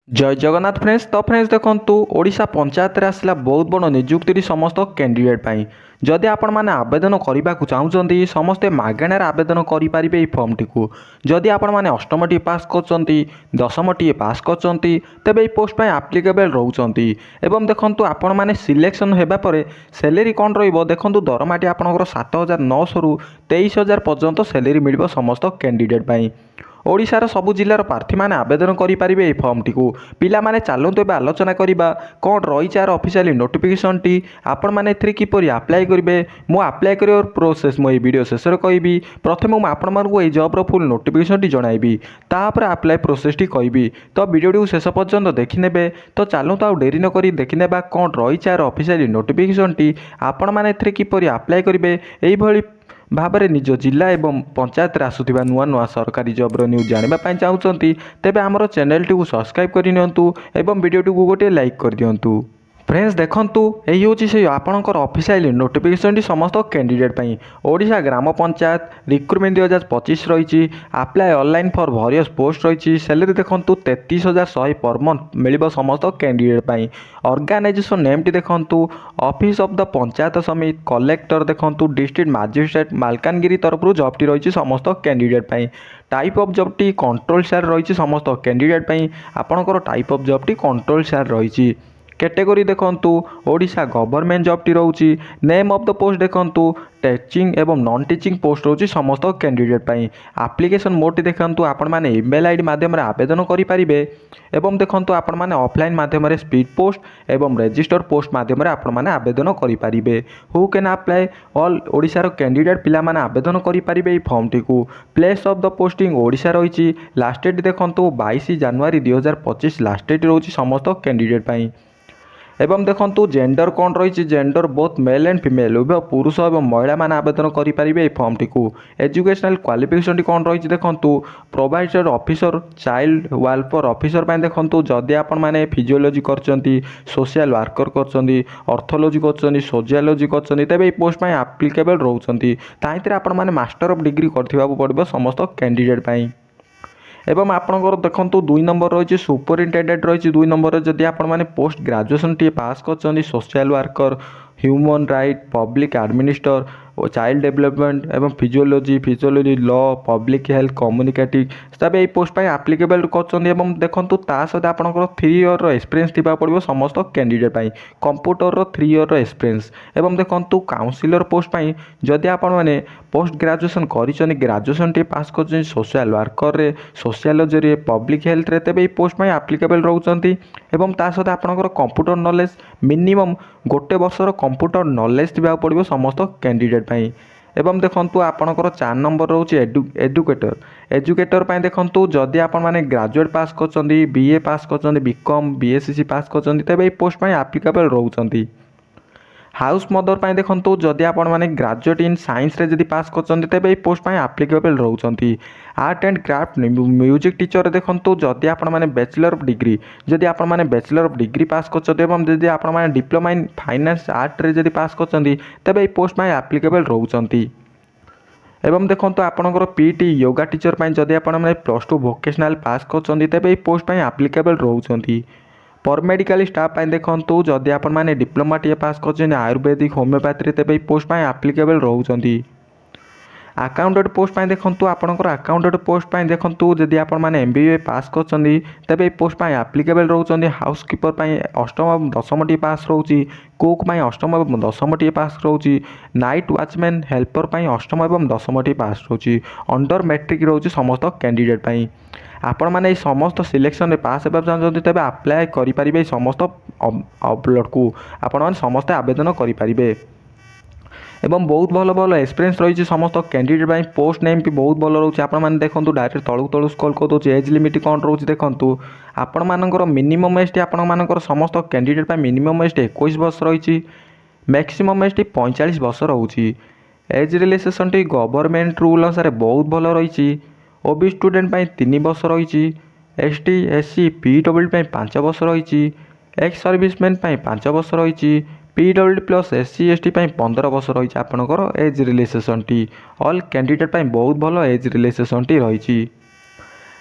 जय जगन्नाथ फ्रेंड्स तो फ्रेंड्स देखंतु ओडिशा पंचायत रे आसला बहुत बड़ नियुक्ति समस्त कैंडिडेट पाई जदि आपण माने आवेदन करने को चाहते समस्ते मागणार आवेदन करेंगे फर्म टी को जदि आपण माने अष्टम टी पास कर दशम टी पास कर तेज पोस्ट पर आप्लिकेबल रोचंती एवं देखंतु आपण माने सिलेक्शन हेबा परे सैलरी कौन रहिबो देखंतु दरमाटी आपनकर 7,900 रु 23,000 पर्यंत सैलरी मिलिबो समस्त कैंडिडेट पाई ओडिशार सबु जिलार प्रार्थी मैंने आवेदन करेंगे ये फर्म टी को पिला माने चलतु ए आलोचना करवा कौन रही यार ऑफिशियल नोटिफिकेशन टी आपण मैंने किपरि अप्लाई करेंगे मु अप्लाई कर प्रोसेस मु वीडियो शेष में कहबी प्रथम मुझे आपण मानक ये जॉब्र फुल नोटिफिकेशन टी जनइबी तापर अप्लाई प्रोसेस टी कहबी तो वीडियो शेष पर्यंत देखने तो चलतु आउ डेरी नक देखने कौन रही यार ऑफिशियल नोटिफिकेशन टी आपण मैंने किपरि अप्लाई करेंगे यही भाव निज जिला एवं पंचायत आसुवा नुआ नुआ सरकारी जॉब्र न्यूज जानापी चाहते तेज आमर चैनल टी सब्सक्राइब करनियंतु एवं वीडियो टी गोटे लाइक कर दियंतु। फ्रेंड्स देखंतु यही हूँ से आपणकर ऑफिशियल नोटिफिकेशन टी समस्त कैंडिडेट पाई ओडिशा ग्राम पंचायत रिक्रुटमेंट 2025 रही apply online for various post रही सैलरी देखंतु 33,100 पर मंथ मिल समस्त कैंडिडेट पाई ऑर्गेनाइजेशन नेम टी देखंतु ऑफिस ऑफ द पंचायत समिति कलेक्टर देखंतु डिस्ट्रिक्ट मजिस्ट्रेट मालकानगिरी तरफ जॉब टी रही समस्त कैंडिडेट पाई टाइप ऑफ जॉब टी कंट्रोल सेल रही समस्त कैंडिडेट पाई आपणकर टाइप ऑफ जॉब टी कंट्रोल सेल रही कैटेगरी देखंतु ओडिशा गवर्नमेंट जॉब टी रोची नेम ऑफ द पोस्ट देखंतु टीचिंग एवं नॉन टीचिंग पोस्ट रोची समस्त कैंडिडेट पाई एप्लिकेशन मोड टी देखंतु आपण माने ईमेल आईडी माध्यम रे आवेदन करि परिबे एवं देखंतु आपण माने ऑफलाइन माध्यम रे स्पीड पोस्ट एवं रजिस्टर पोस्ट माध्यम रे आपण माने आवेदन करि परिबे who can apply all Odisha रो कैंडिडेट पिला माने आवेदन करि परिबे ई फॉर्म टी को place of the posting Odisha रहिछि लास्ट डेट देखंतु 22 जनवरी 2025 लास्ट डेट रोची समस्त कैंडिडेट पाई एवं देखंतु जेंडर कौन रही gender both male and female उभय पुरुष और महिला माने आवेदन करेंगे ये फॉर्म टी को एजुकेशनल क्वालिफिकेशन टी कौन रही देखंतु provider officer child welfare officer पाई देखंतु जदि आपण माने फिजियोलॉजी करचंती सोशल वर्कर करचंती ऑर्थोलॉजी करचंती सोशियोलॉजी करचंती तेबे ये पोस्ट पाई एप्लिकेबल रहउचंती ताहितरे आपण माने मास्टर ऑफ डिग्री करथिबा पड़िबो समस्त कैंडिडेट पाई एवं आपंकर देखो 2 नंबर रही सुपरिटेडेट रही 2 नंबर जदि आपण मैंने पोस्ट ग्रेजुएशन टी पास कर social worker human right public administer child development एवं physiology law public health communicative तब ये पोस्ट पर एप्लिकेबल कर देखो ता सहित आपंकर 3 ईयर एक्सपीरियंस थी पड़ो समस्त कैंडिडेट कंप्यूटर 3 ईयर एक्सपीरियंस एवं देखो काउंसिलर पोस्ट पर जदि आपण मैंने पोस्ट ग्रेजुएशन कर ग्रेजुएशन टी पास कर सोशल वर्कर रे सोशियोलॉजी रे पब्लिक हेल्थ रे तेबे पोस्ट पर एप्लिकेबल रहउचंती एवं ता सहित आपंकर कंप्यूटर नॉलेज मिनिमम गोटे वर्षर कंप्यूटर नॉलेज थी पड़ो समस्त कैंडिडेट पाई एवं देखंतु आपणकर 4 नंबर रोचे एजुकेटर पाई देखंतु जदि आपण माने ग्रेजुएट पास करचंदी बीए पास करचंदी बीकॉम बीएससी पास करचंदी तबे ए पोस्ट पाई एप्लिकेबल रहउचंती हाउस मदर पाई देखंतु जदि आपण माने ग्रेजुएट इन साइंस रे जदि पास करचंदी तबे ए पोस्ट पाई एप्लिकेबल रहउचंती art and craft music teacher देखंतु जदि आपण माने बैचलर ऑफ डिग्री जदि आपण माने बैचलर ऑफ डिग्री पास करचंदी एवं जदि आपण माने डिप्लोमा इन फाइनेंस आर्ट रे जदि पास करचंदी तबे ए पोस्ट पाई एप्लिकेबल रहउचंती एवं देखंतु आपणकर पीटी योगा टीचर पाई जदि आपण माने +2 वोकेशनल पास करचंदी तबे ए पोस्ट पाई एप्लिकेबल रहउचंती पर मेडिकल स्टाफ पाई देखंतु जदि आपण माने डिप्लोमा टी पास करचंदी आयुर्वेदिक होम्योपैथी तबे ए पोस्ट पाई एप्लिकेबल रहउचंती अकाउंटेंट पोस्ट पाई देखंतु आपणकर अकाउंटेंट पोस्ट पाई देखंतु जदि आपण माने एमबीए पास करचंदी तबे ए पोस्ट पाई एप्लिकेबल रहउचंदी हाउसकीपर पाई अष्टम एवं दशम टी पास रहउची कुक पाई अष्टम एवं दशम टी पास रहउची नाइट वॉचमैन हेल्पर पाई अष्टम एवं दशम टी पास रहउची अंडर मैट्रिक रहउची समस्त कैंडिडेट पाई आपण माने समस्त सिलेक्शन पास हेबा चाहते तेज अप्लाई करेंगे समस्त अपलोड को आपण माने समस्त आवेदन करेंगे एवं बहुत भल भल एक्सपीरियंस रही समस्त कैंडिडेट पाई पोस्ट नेम भी बहुत भल रोचे आपण माने देखंतु डायरेक्ट तळु तळु स्क्रॉल कर दउची एज लिमिट कौन रोचे देखंतु आपण मानकर मिनिमम एज टी आपण मानकर समस्त कैंडिडेट पाई मिनिमम एज 21 वर्ष रही मैक्सिमम एज टी 45 वर्ष रोची एज रिलैक्सेशन टी गवर्नमेंट रूल अनुसार बहुत भल रही ओबी स्टूडेंट पाई 3 वर्ष रही एसटी एससी पीडब्ल्यू पाई 5 वर्ष रही एक्स सर्विसमैन पाई 5 वर्ष रही पीडब्ल्यू प्लस एससी एसटी पाई 15 वर्ष रही आपणकर एज रिलैक्सेशन टी ऑल कैंडिडेट पाई बहुत भल एज रिलैक्सेशन टी रही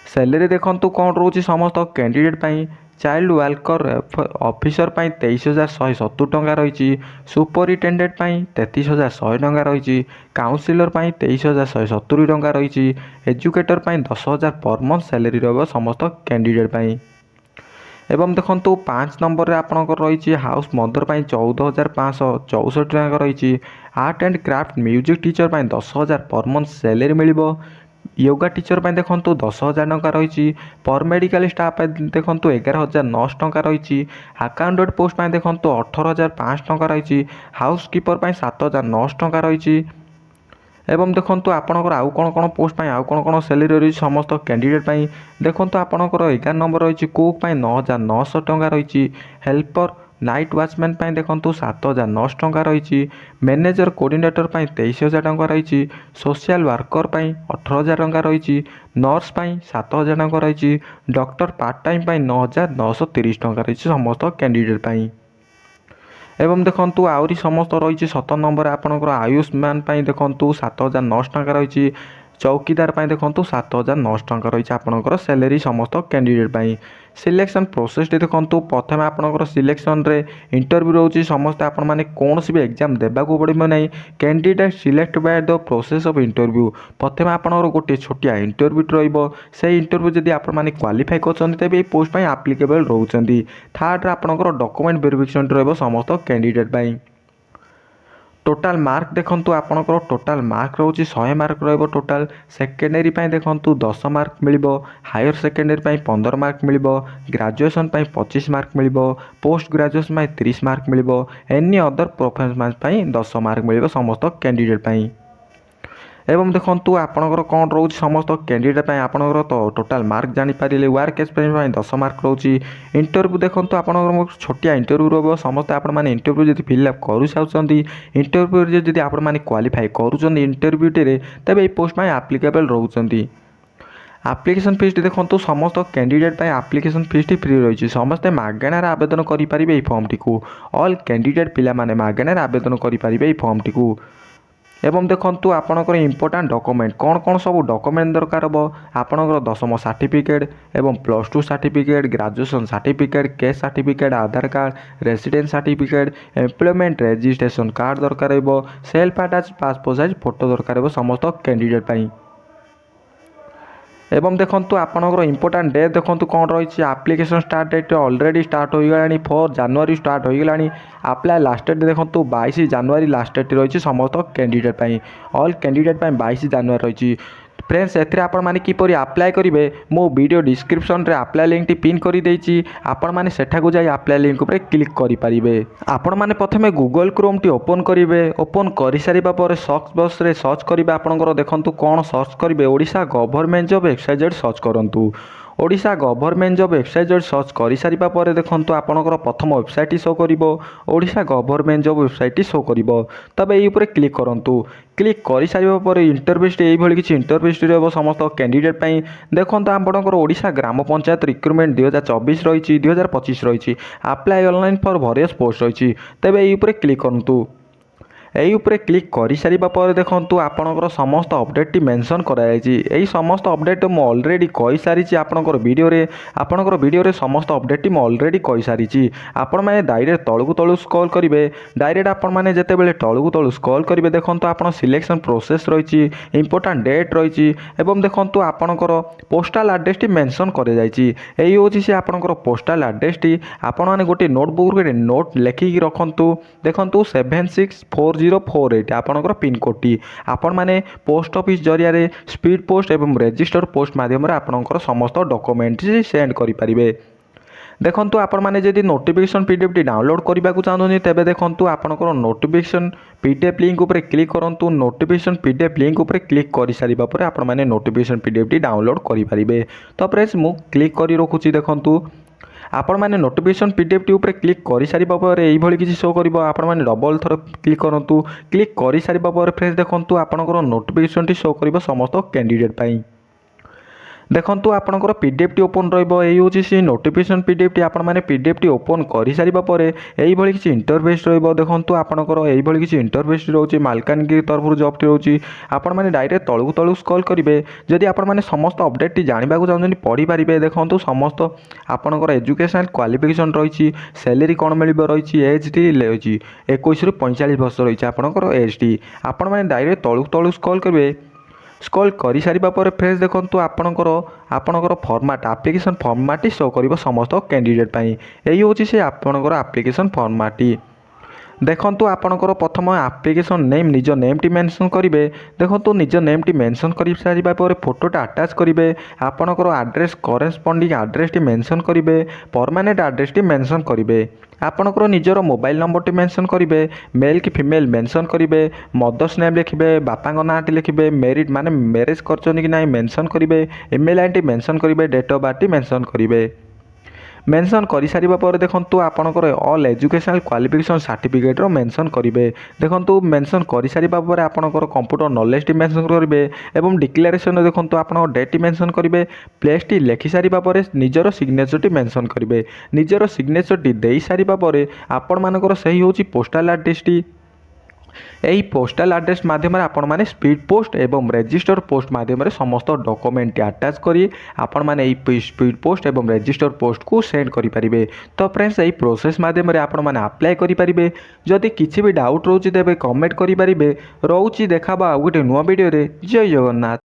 सैलरी देखंतु कौन रोचे समस्त कैंडिडेट चाइल्ड वेलफेयर ऑफिसर 23,170 टंका रही। सुपरिटेडेट 33,100 टंका रही। काउंसिलर 23,170 टंका रही। एजुकेटर 10,000 पर मंथ सैलरी रहा समस्त कैंडिडेट एवं देखो 5 नंबर आपंकर रही हाउस मदर 14,564 टंका रही। Art and craft music teacher 10,000 per month salary mill. Yoga teacher देखो 10,000 टंका रही। पर मेडिकल स्टाफ देखो 11,900 टंका रही। अकाउंटेंट पोस्ट देखो 18,500 टंका रही। हाउस कीपर 7,900 टंका रही। एवं देखो आपंकर आउ कौन पोस्ट आउ कौन सैलरी रही समस्त कैंडिडेट देखो आपंकर 11 नंबर रही कुक 9,900 टंका रही। हेल्पर नाइट वाचमैन देखो 7,900 टंका रही। मैनेजर कोऑर्डिनेटर 23,000 टंका रही। सोशल वर्कर 18,000 टंका रही। नर्स 7,000 टंका रही। डॉक्टर पार्ट टाइम 9,930 टंका रही समस्त कैंडिडेट एवं देखो आउरी समस्त रही 17 नंबर आपंकर आयुष्मान देखो 7,900 टंका रही। चौकीदार देखो 7,900 टंका रही आपंकर सैलरी समस्त कैंडिडेट सिलेक्शन प्रोसेस देखो प्रथम आपंकर सिलेक्शन रे इंटरव्यू रोचे समस्त आपण मैंने कौन भी एग्जाम देवाक पड़ो ना। Candidate select by the process of interview प्रथम आपंकर गोटे छोटिया इंटरव्यू रही इंटरव्यू जब आप क्वालिफाई कर पोस्ट आप्लिकेबल रोचे। थर्ड आपंकर डॉक्यूमेंट वेरिफिकेशन रही समस्त कैंडिडेट टोटाल मार्क देखो आपंकर टोटाल मार्क रोचे 100 मार्क टोटाल सेकेंडरी देखो 10 मार्क मिल। हायर सेकेंडरी 15 मार्क मिल। ग्रेजुएशन 25 मार्क मिल। पोस्ट ग्रेजुएशन 30 मार्क मिल। एनी अदर परफॉर्मेंस 10 मार्क मिल समस्त कैंडिडेट एवं देखो आपंकर कौन रोच समस्त कैंडिडेट आपंकर तो टोटाल मार्क जानीपारे वर्क एक्सपीरियंस 10 मार्क रोची। इंटरव्यू देखो आपंकर छोटिया इंटरव्यू रोब समस्त आप इंटरव्यू जब फिलअप कर इंटरव्यू जब आप क्वालिफाई कर इंटरव्यू तेज ये पोस्ट आप्लिकेबल रोचे। आप्लिकेशन फीस देखो समस्त कैंडिडेट आप्लिकेशन फीस फ्री रही समस्ते मागणार आवेदन करेंगे फॉर्म टी ऑल कैंडिडेट पिला माने मागणार आवेदन करेंगे फॉर्म टी एवं देखो आपंकर इंपोर्टाट डॉक्यूमेंट कौन कौन सब डॉक्यूमेंट दरकार हम आपंकर 10th सर्टिफिकेट एवं +2 certificate graduation certificate caste certificate Aadhaar card residence certificate employment registration card दरकार self attach passport size photo दरकार समस्त कैंडिडेट एवं देखो आपंकर इंपोर्टाट डेट देखो कौन रही application start date already start हो गला 4 जनवरी स्टार्ट हो गला। अप्लाई लास्ट डेट देखो 22 जनवरी लास्ट डेट रही समस्त कैंडिडेट ऑल कैंडिडेट 22 जनवरी रही। फ्रेंड्स एथरे आपण माने किपरि अप्लाई करेंगे मो वीडियो डिस्क्रिप्शन रे अप्लाई लिंक टी पिन कर देछि आपण माने सेठा को जाई अप्लाई लिंक ऊपर क्लिक करि परिबे। आपण माने प्रथमे गूगल क्रोम टी ओपन करिवे ओपन करि सारिबा पर सर्च बॉक्स रे सर्च करिबे आपनकर देखंतु कोन सर्च करिवे Odisha government job XYZ search करंतु। Odisha government job website search कर सारिबा पर देखंतु आपनकर प्रथम वेबसाइट शो करिवो Odisha government job website show करिवो तबे एई ऊपर क्लिक करंतु। क्लिक कर सारिबा पर इंटरव्यूस्ट एई भली किछि इंटरव्यूस्ट रहबो समस्त कैंडिडेट पई देखंतु आपनकर ओडिशा ग्राम पंचायत रिक्रुटमेंट 2024 रहिछि 2025 रहिछि apply online for various post रहिछि तबे एई ऊपर क्लिक करंतु। यही उपरे क्लिक कर सारिबा पर देखंतु आपनकर समस्त अपडेट टी मेंशन कराई यही समस्त अपडेट मु ऑलरेडी कहि सारिछि आपनकर वीडियो रे समस्त अपडेट टी मु ऑलरेडी कहि सारिछि। आपण माने डायरेक्ट तळकु स्क्रॉल करिवे डायरेक्ट आपण माने जते बेले तळकु स्क्रॉल करिवे देखंतु आपण सिलेक्शन प्रोसेस रहिछि इंपोर्टेंट डेट रहिछि एवं देखंतु आपनकर पोस्टल एड्रेस टी मेंशन करे जाइछि। एही होछि से आपनकर पोस्टल एड्रेस टी आपण माने गोटे नोटबुक रे नोट लेखि रखंतु देखंतु 764048 आपनकर पिन कोड टी आपण माने पोस्ट ऑफिस जरिया रे स्पीड पोस्ट एवं रजिस्टर पोस्ट माध्यम रे आपनकर समस्त डॉक्यूमेंट सेंड करि परिबे। देखंतु आपण माने जदि नोटिफिकेशन पीडीएफ टी डाउनलोड करबा को चाहते तेबे देखंतु आपनकर नोटिफिकेशन पीडीएफ लिंक ऊपर क्लिक करंतु। नोटिफिकेशन पीडीएफ लिंक ऊपर क्लिक कर सारिबा पर आपण माने नोटिफिकेशन पीडीएफ टी डाउनलोड करि परिबे। तो फ्रेंड्स मु क्लिक करि रखुची देखंतु आपण माने नोटिफिकेशन पीडीएफ टी ऊपर क्लिक कर सारिबा पर एई भली किछि शो करिवो आपण माने डबल थर क्लिक करंतु। क्लिक कर सारिबा पर फ्रेंड्स देखंतु आपनकर नोटिफिकेशन टी शो करिवो समस्त कैंडिडेट पई। ଦେଖନ୍ତୁ ଆପଣଙ୍କର ପିଡିଏଫ୍ଟି ଓପନ୍ ରହିବ। ଏଇ ହେଉଛି ସେ ନୋଟିଫିକେସନ୍ ପିଡିଏଫ୍ଟି। ଆପଣମାନେ ପିଡିଏଫ୍ଟି ଓପନ୍ କରିସାରିବା ପରେ ଏଇଭଳି କିଛି ଇଣ୍ଟରଫେସ୍ ରହିବ। ଦେଖନ୍ତୁ ଆପଣଙ୍କର ଏଇଭଳି କିଛି ଇଣ୍ଟରଫେସ୍ ରହୁଛି। ମାଲକାନଗିରି ତରଫରୁ ଜବ୍ଟି ରହୁଛି। ଆପଣମାନେ ଡାଇରେକ୍ଟ ତଳକୁ ସ୍କ୍ରଲ୍ କରିବେ। ଯଦି ଆପଣମାନେ ସମସ୍ତ ଅପଡ଼େଟ୍ଟି ଜାଣିବାକୁ ଚାହୁଁଛନ୍ତି ପଢ଼ିପାରିବେ। ଦେଖନ୍ତୁ ସମସ୍ତ ଆପଣଙ୍କର ଏଜୁକେସନାଲ୍ କ୍ୱାଲିଫିକେସନ୍ ରହିଛି, ସ୍ୟାଲେରୀ କ'ଣ ମିଳିବ ରହିଛି, ଏଜ୍ଟି ରହିଛି 21ରୁ 45 ବର୍ଷ ରହିଛି ଆପଣଙ୍କର ଏଜ୍ଟି। ଆପଣମାନେ ଡାଇରେକ୍ଟ ତଳକୁ ସ୍କ୍ରଲ୍ କରିବେ। ସ୍କ୍ରଲ୍ କରିସାରିବା ପରେ ଫ୍ରେଣ୍ଡସ୍ ଦେଖନ୍ତୁ ଆପଣଙ୍କର ଫର୍ମାଟ୍ ଆପ୍ଲିକେସନ୍ ଫର୍ମାଟ୍ଟି ଶୋ କରିବ ସମସ୍ତ କ୍ୟାଣ୍ଡିଡେଟ୍ ପାଇଁ। ଏଇ ହେଉଛି ସେ ଆପଣଙ୍କର ଆପ୍ଲିକେସନ୍ ଫର୍ମାଟ୍ଟି। ଦେଖନ୍ତୁ ଆପଣଙ୍କର ପ୍ରଥମ ଆପ୍ଲିକେସନ୍ ନେମ୍ ନିଜ ନେମ୍ଟି ମେନସନ୍ କରିବେ। ଦେଖନ୍ତୁ ନିଜ ନେମ୍ଟି ମେନସନ୍ କରିସାରିବା ପରେ ଫଟୋଟା ଆଟାଚ୍ କରିବେ। ଆପଣଙ୍କର ଆଡ୍ରେସ୍ କରେସ୍ପଣ୍ଡିଂ ଆଡ୍ରେସ୍ଟି ମେନସନ୍ କରିବେ। ପରମାନେଣ୍ଟ ଆଡ୍ରେସ୍ଟି ମେନସନ୍ କରିବେ। ଆପଣଙ୍କର ନିଜର ମୋବାଇଲ୍ ନମ୍ବରଟି ମେନସନ୍ କରିବେ। ମେଲ୍ କି ଫିମେଲ୍ ମେନସନ୍ କରିବେ। ମଦର୍ସ ନେମ୍ ଲେଖିବେ। ବାପାଙ୍କ ନାଁଟି ଲେଖିବେ। ମ୍ୟାରିଡ୍ ମାନେ ମ୍ୟାରେଜ୍ କରିଛନ୍ତି କି ନାହିଁ ମେନସନ୍ କରିବେ। ଇମେଲ୍ ଆଇଡି ମେନସନ୍ କରିବେ। ଡେଟ୍ ଅଫ୍ ବାର୍ଥଟି ମେନସନ୍ କରିବେ। ମେନସନ୍ କରିସାରିବା ପରେ ଦେଖନ୍ତୁ ଆପଣଙ୍କର ଅଲ୍ ଏଜୁକେସନାଲ୍ କ୍ୱାଲିଫିକେସନ୍ ସାର୍ଟିଫିକେଟ୍ର ମେନସନ୍ କରିବେ। ଦେଖନ୍ତୁ ମେନସନ୍ କରିସାରିବା ପରେ ଆପଣଙ୍କର କମ୍ପ୍ୟୁଟର ନଲେଜଟି ମେନସନ୍ କରିବେ ଏବଂ ଡିକ୍ଲାରେସନ୍ରେ ଦେଖନ୍ତୁ ଆପଣଙ୍କ ଡେଟ୍ଟି ମେନସନ୍ କରିବେ। ପ୍ଲେସ୍ଟି ଲେଖିସାରିବା ପରେ ନିଜର ସିଗ୍ନେଚର୍ଟି ମେନସନ୍ କରିବେ। ନିଜର ସିଗ୍ନେଚର୍ଟି ଦେଇସାରିବା ପରେ ଆପଣମାନଙ୍କର ସେହି ହେଉଛି ପୋଷ୍ଟାଲ୍ ଆଡ୍ରେସ୍ଟି। ଏହି ପୋଷ୍ଟାଲ୍ ଆଡ୍ରେସ୍ ମାଧ୍ୟମରେ ଆପଣମାନେ ସ୍ପିଡ୍ ପୋଷ୍ଟ ଏବଂ ରେଜିଷ୍ଟର ପୋଷ୍ଟ ମାଧ୍ୟମରେ ସମସ୍ତ ଡକୁମେଣ୍ଟଟି ଆଟାଚ୍ କରି ଆପଣମାନେ ଏହି ସ୍ପିଡ୍ ପୋଷ୍ଟ ଏବଂ ରେଜିଷ୍ଟର ପୋଷ୍ଟକୁ ସେଣ୍ଡ କରିପାରିବେ। ତ ଫ୍ରେଣ୍ଡସ୍ ଏହି ପ୍ରୋସେସ୍ ମାଧ୍ୟମରେ ଆପଣମାନେ ଆପ୍ଲାଏ କରିପାରିବେ। ଯଦି କିଛି ବି ଡାଉଟ୍ ରହୁଛି ତେବେ କମେଣ୍ଟ କରିପାରିବେ। ରହୁଛି ଦେଖାବା ଆଉ ଗୋଟେ ନୂଆ ଭିଡ଼ିଓରେ। ଜୟ ଜଗନ୍ନାଥ।